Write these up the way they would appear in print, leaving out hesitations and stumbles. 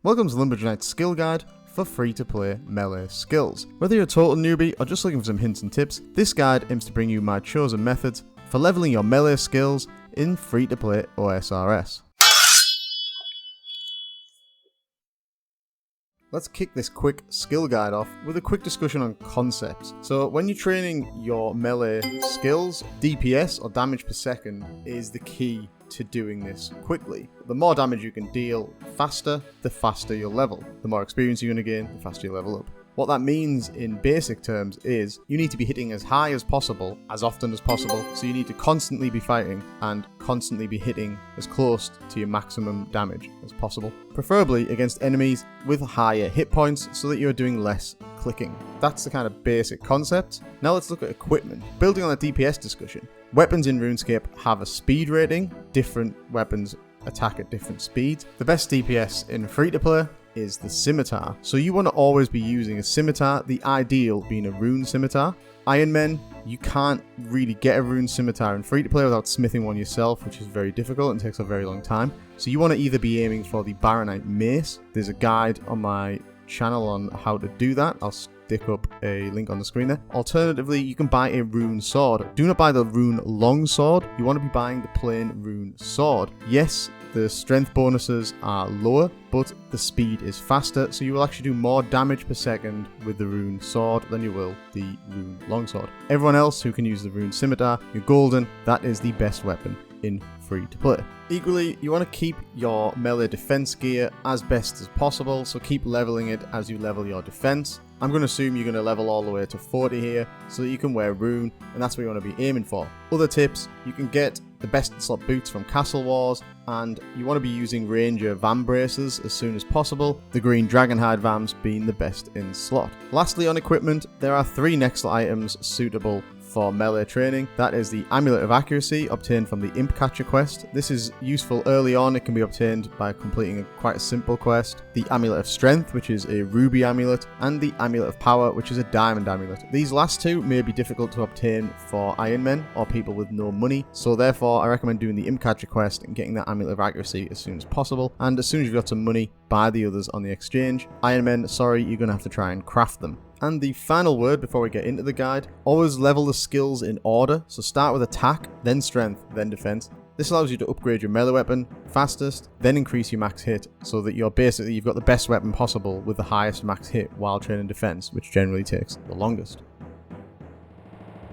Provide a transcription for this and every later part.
Welcome to Lumberjack Knight's skill guide for free-to-play melee skills. Whether you're a total newbie or just looking for some hints and tips, this guide aims to bring you my chosen methods for leveling your melee skills in free-to-play OSRS. Let's kick this quick skill guide off with a quick discussion on concepts. So when you're training your melee skills, DPS or damage per second is the key to doing this quickly. The more damage you can deal faster, the faster you'll level. The more experience you're going to gain, the faster you level up. What that means in basic terms is you need to be hitting as high as possible, as often as possible, so you need to constantly be fighting and constantly be hitting as close to your maximum damage as possible. Preferably against enemies with higher hit points so that you're doing less clicking. That's the kind of basic concept. Now let's look at equipment. Building on the DPS discussion, weapons in RuneScape have a speed rating. Different weapons attack at different speeds. The best DPS in free-to-play is the scimitar. So you want to always be using a scimitar, the ideal being a rune scimitar. Iron Men, you can't really get a rune scimitar in free-to-play without smithing one yourself, which is very difficult and takes a very long time. So you want to either be aiming for the Baronite Mace. There's a guide on my channel on how to do that. I'll stick up a link on the screen there. Alternatively, you can buy a rune sword. Do not buy the rune long sword. You want to be buying the plain rune sword. Yes, the strength bonuses are lower, but the speed is faster, so you will actually do more damage per second with the rune sword than you will the rune longsword. Everyone else who can use the rune scimitar, you're golden. That is the best weapon in free to play. Equally, you want to keep your melee defense gear as best as possible, so keep leveling it as you level your defense. I'm going to assume you're going to level all the way to 40 here so that you can wear rune, and that's what you want to be aiming for. Other tips, you can get the best slot boots from Castle Wars, and you want to be using Ranger Vam braces as soon as possible, the green Dragonhide Vams being the best in slot. Lastly, on equipment, there are 3 Nexl items suitable for melee training. That is the Amulet of Accuracy, obtained from the Imp Catcher quest. This is useful early on. It can be obtained by completing quite a simple quest. The Amulet of Strength, which is a ruby amulet, and the Amulet of Power, which is a diamond amulet. These last two may be difficult to obtain for Iron Men or people with no money, so therefore I recommend doing the Imp Catcher quest and getting that Amulet of Accuracy as soon as possible, and as soon as you've got some money, buy the others on the exchange. Iron Men, sorry, you're going to have to try and craft them. And the final word before we get into the guide, always level the skills in order. So start with attack, then strength, then defense. This allows you to upgrade your melee weapon fastest, then increase your max hit, so that you've got the best weapon possible with the highest max hit while training defense, which generally takes the longest.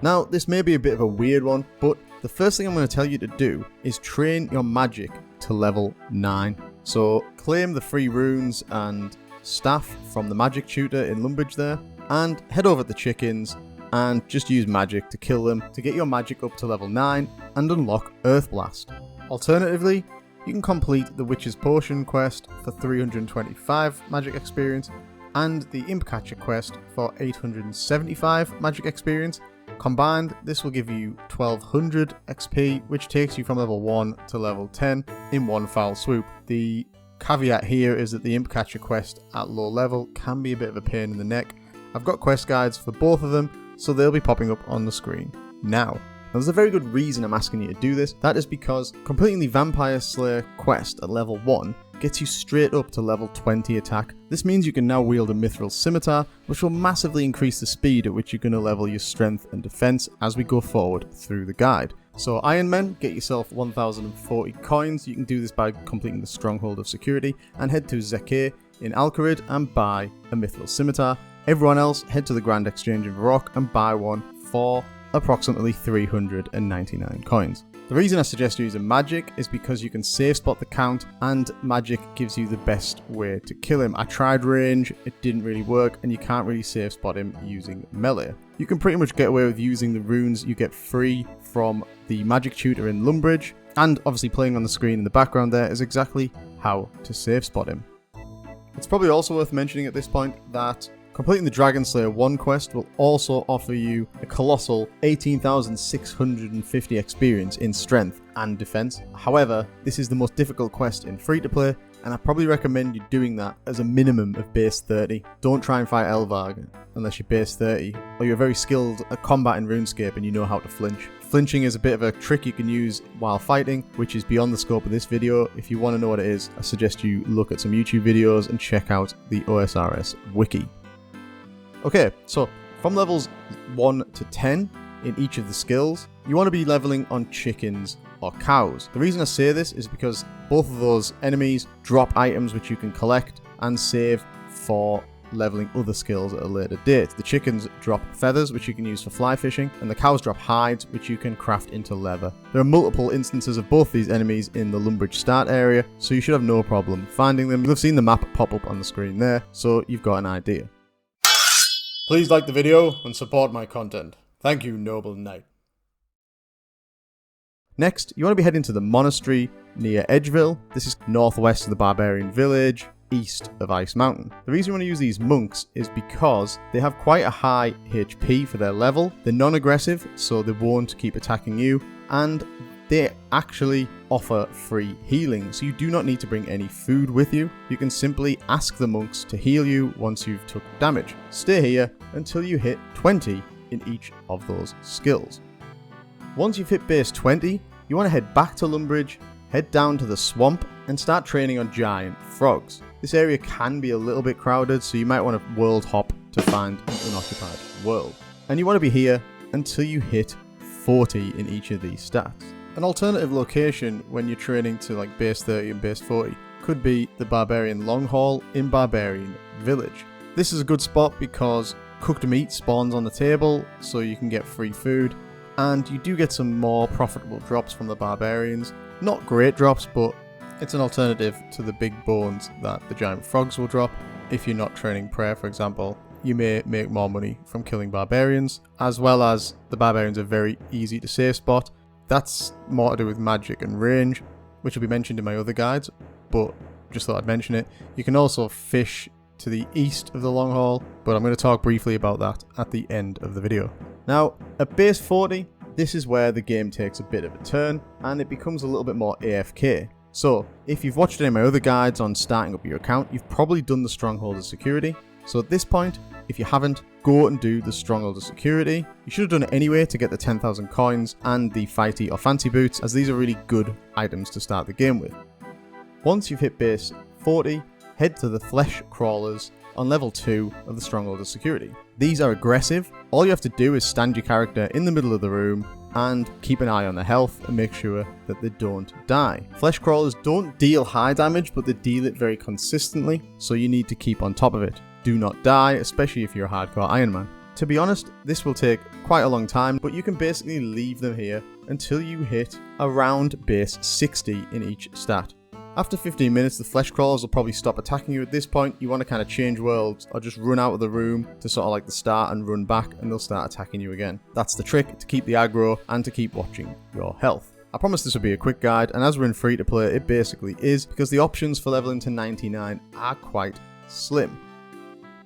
Now, this may be a bit of a weird one, but the first thing I'm going to tell you to do is train your magic to level 9. So claim the free runes and staff from the magic tutor in Lumbridge there, and head over to the chickens and just use magic to kill them to get your magic up to level 9 and unlock Earth Blast. Alternatively, you can complete the Witch's Potion quest for 325 magic experience and the Imp Catcher quest for 875 magic experience. Combined, this will give you 1200 XP, which takes you from level 1 to level 10 in one foul swoop. The caveat here is that the Imp Catcher quest at low level can be a bit of a pain in the neck. I've got quest guides for both of them, so they'll be popping up on the screen now. There's a very good reason I'm asking you to do this. That is because completing the Vampire Slayer quest at level 1 gets you straight up to level 20 attack. This means you can now wield a Mithril Scimitar, which will massively increase the speed at which you're going to level your strength and defense as we go forward through the guide. So Iron Men, get yourself 1040 coins. You can do this by completing the Stronghold of Security, and head to Zekir in Alcarid and buy a Mithril Scimitar. Everyone else, head to the Grand Exchange in Varrock and buy one for approximately 399 coins. The reason I suggest using magic is because you can safe spot the count, and magic gives you the best way to kill him. I tried range, it didn't really work, and you can't really safe spot him using melee. You can pretty much get away with using the runes you get free from the magic tutor in Lumbridge, and obviously playing on the screen in the background there is exactly how to safe spot him. It's probably also worth mentioning at this point that completing the Dragon Slayer 1 quest will also offer you a colossal 18,650 experience in strength and defense. However, this is the most difficult quest in free-to-play, and I probably recommend you doing that as a minimum of base 30. Don't try and fight Elvarg unless you're base 30, or you're very skilled at combat in RuneScape and you know how to flinch. Flinching is a bit of a trick you can use while fighting, which is beyond the scope of this video. If you want to know what it is, I suggest you look at some YouTube videos and check out the OSRS wiki. Okay, so from levels 1 to 10 in each of the skills, you want to be leveling on chickens or cows. The reason I say this is because both of those enemies drop items which you can collect and save for leveling other skills at a later date. The chickens drop feathers, which you can use for fly fishing, and the cows drop hides, which you can craft into leather. There are multiple instances of both these enemies in the Lumbridge start area, so you should have no problem finding them. You'll have seen the map pop up on the screen there, so you've got an idea. Please like the video and support my content. Thank you, noble knight. Next, you want to be heading to the monastery near Edgeville. This is northwest of the barbarian village, east of Ice Mountain. The reason you want to use these monks is because they have quite a high HP for their level. They're non-aggressive, so they won't keep attacking you, and they actually offer free healing, so you do not need to bring any food with you. You can simply ask the monks to heal you once you've took damage. Stay here until you hit 20 in each of those skills. Once you've hit base 20, you want to head back to Lumbridge, head down to the swamp, and start training on giant frogs. This area can be a little bit crowded, so you might want to world hop to find an unoccupied world. And you want to be here until you hit 40 in each of these stats. An alternative location when you're training to like base 30 and base 40 could be the Barbarian Long Haul in Barbarian Village. This is a good spot because cooked meat spawns on the table, so you can get free food, and you do get some more profitable drops from the barbarians. Not great drops, but it's an alternative to the big bones that the giant frogs will drop. If you're not training prayer, for example, you may make more money from killing barbarians, as well as the barbarians are very easy to save spot. That's more to do with magic and range, which will be mentioned in my other guides, but just thought I'd mention it. You can also fish to the east of the Long Haul, but I'm going to talk briefly about that at the end of the video. Now, at base 40, this is where the game takes a bit of a turn, and it becomes a little bit more AFK. So, if you've watched any of my other guides on starting up your account, you've probably done the Stronghold of Security. So at this point, if you haven't, go and do the Stronghold of Security. You should have done it anyway to get the 10,000 coins and the Fighty or Fancy Boots, as these are really good items to start the game with. Once you've hit base 40, head to the Flesh Crawlers on level 2 of the Stronghold of Security. These are aggressive. All you have to do is stand your character in the middle of the room and keep an eye on their health and make sure that they don't die. Flesh Crawlers don't deal high damage, but they deal it very consistently, so you need to keep on top of it. Do not die, especially if you're a hardcore Iron Man. To be honest, this will take quite a long time, but you can basically leave them here until you hit around base 60 in each stat. After 15 minutes, the Flesh Crawlers will probably stop attacking you. At this point, you want to kind of change worlds or just run out of the room to sort of like the start and run back, and they'll start attacking you again. That's the trick, to keep the aggro and to keep watching your health. I promise this will be a quick guide, and as we're in free to play, it basically is, because the options for leveling to 99 are quite slim.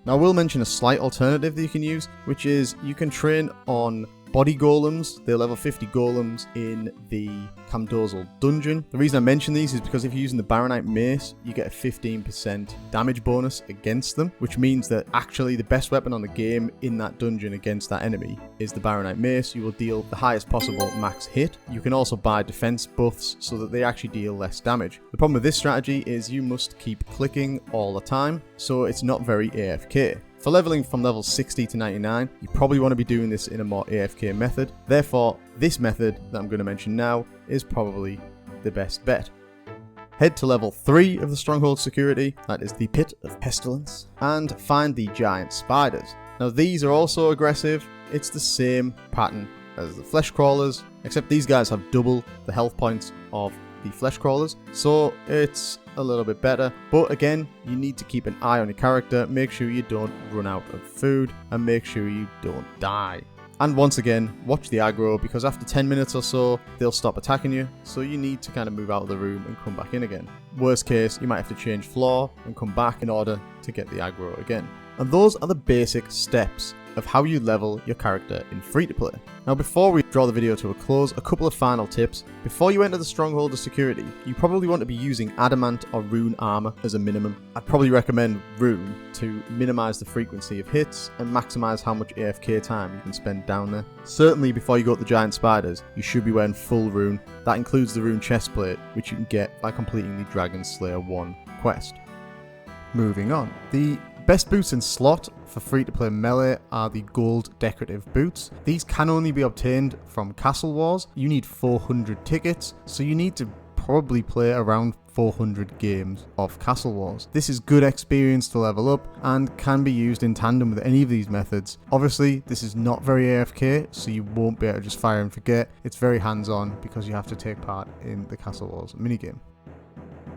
Now I will mention a slight alternative that you can use, which is you can train on body golems. They're level 50 golems in the Camdozel dungeon. The reason I mention these is because if you're using the Baronite Mace, you get a 15% damage bonus against them, which means that actually the best weapon on the game in that dungeon against that enemy is the Baronite Mace. You will deal the highest possible max hit. You can also buy defense buffs so that they actually deal less damage. The problem with this strategy is you must keep clicking all the time, so it's not very AFK. For leveling from level 60 to 99, you probably want to be doing this in a more AFK method. Therefore, this method that I'm going to mention now is probably the best bet. Head to level 3 of the Stronghold Security, that is the Pit of Pestilence, and find the giant spiders. Now these are also aggressive. It's the same pattern as the Flesh Crawlers, except these guys have double the health points of the Flesh Crawlers, so it's a little bit better. But again, you need to keep an eye on your character, make sure you don't run out of food, and make sure you don't die. And once again, watch the aggro, because after 10 minutes or so, they'll stop attacking you, so you need to kind of move out of the room and come back in again. Worst case, you might have to change floor and come back in order to get the aggro again. And those are the basic steps of how you level your character in free-to-play. Now before we draw the video to a close, a couple of final tips. Before you enter the Stronghold of Security, you probably want to be using Adamant or Rune armor as a minimum. I'd probably recommend Rune to minimize the frequency of hits and maximize how much AFK time you can spend down there. Certainly before you go to the Giant Spiders, you should be wearing full Rune. That includes the Rune chestplate, which you can get by completing the Dragon Slayer 1 quest. Moving on. The best boots in slot for free-to-play melee are the gold decorative boots. These can only be obtained from Castle Wars. You need 400 tickets, so you need to probably play around 400 games of Castle Wars. This is good experience to level up and can be used in tandem with any of these methods. Obviously, this is not very AFK, so you won't be able to just fire and forget. It's very hands-on because you have to take part in the Castle Wars minigame.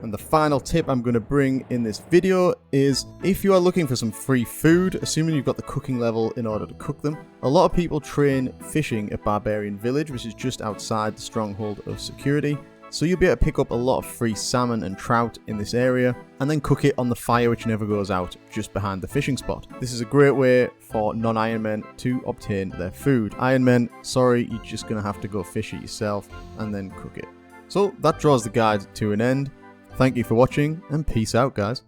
And the final tip I'm going to bring in this video is if you are looking for some free food, assuming you've got the cooking level in order to cook them. A lot of people train fishing at Barbarian Village, which is just outside the Stronghold of Security. So you'll be able to pick up a lot of free salmon and trout in this area and then cook it on the fire which never goes out just behind the fishing spot. This is a great way for non-Iron Men to obtain their food. Iron Men, sorry, you're just going to have to go fish it yourself and then cook it. So that draws the guide to an end. Thank you for watching, and peace out, guys.